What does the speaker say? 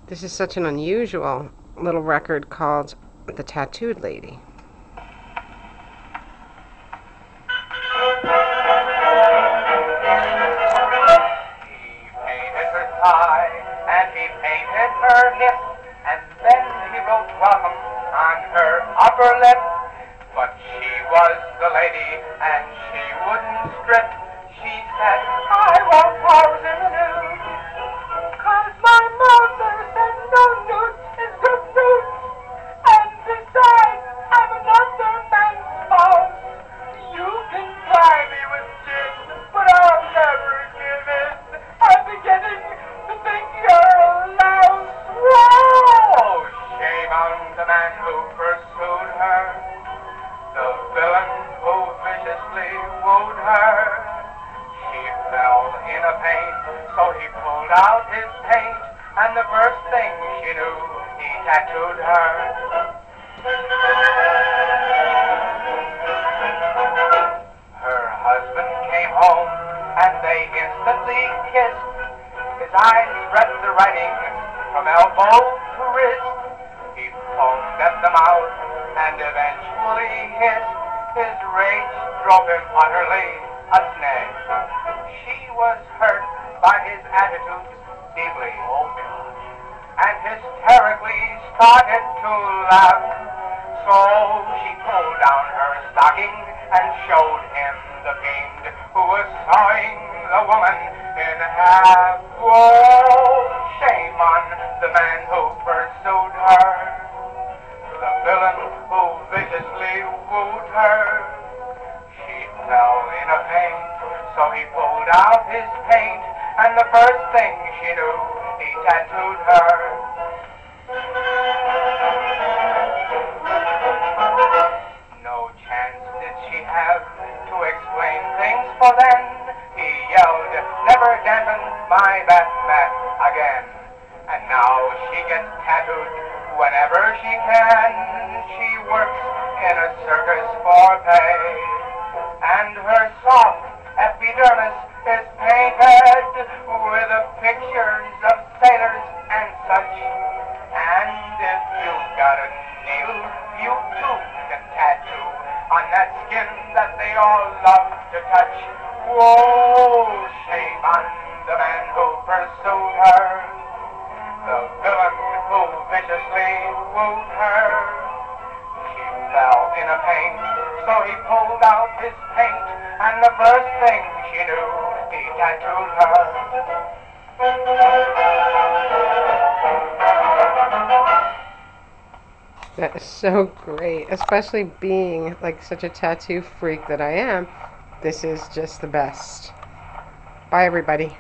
This is such an unusual little record called The Tattooed Lady. He painted her thigh and he painted her hip, and then he wrote welcome on her upper lip. But she was the lady and she wouldn't strip. She said, I won't pose in the nude, 'cause my mother said no nude is good news. And besides, I'm another man's spouse. You can try me with gin, but I'll never give in. I'm beginning to think you're a louse. Whoa! Shame on the man who pursued her, the villain who viciously wooed her. She fell in a paint, so he pulled out his paint, and the first thing she knew, he tattooed her. Her husband came home, and they instantly kissed. His eyes read the writing from elbow to wrist. He foamed at the mouth and eventually hissed. His rage drove him utterly a snag. She was hurt by his attitude deeply, and hysterically started to laugh. So she pulled down her stocking and showed him the fiend who was sawing the woman in half. Oh, shame on the man who pursued her, the villain who viciously wooed her. She fell in a paint, so he pulled out his paint, and the first thing she knew, he tattooed her. No chance did she have to explain things, for then he yelled, never dampen my back again. And now she gets tattooed whenever she can. She works in a circus for pay, and her soft epidermis is painted with the pictures of sailors and such. And if you've got a needle, you too can tattoo on that skin that they all love to touch. Whoa, shame on the man who pursued her, the villain who viciously wooed her. She fell in a paint, so he pulled out his paint, and the first thing she knew, he tattooed her. That is so great, especially being like such a tattoo freak that I am. This is just the best. Bye, everybody.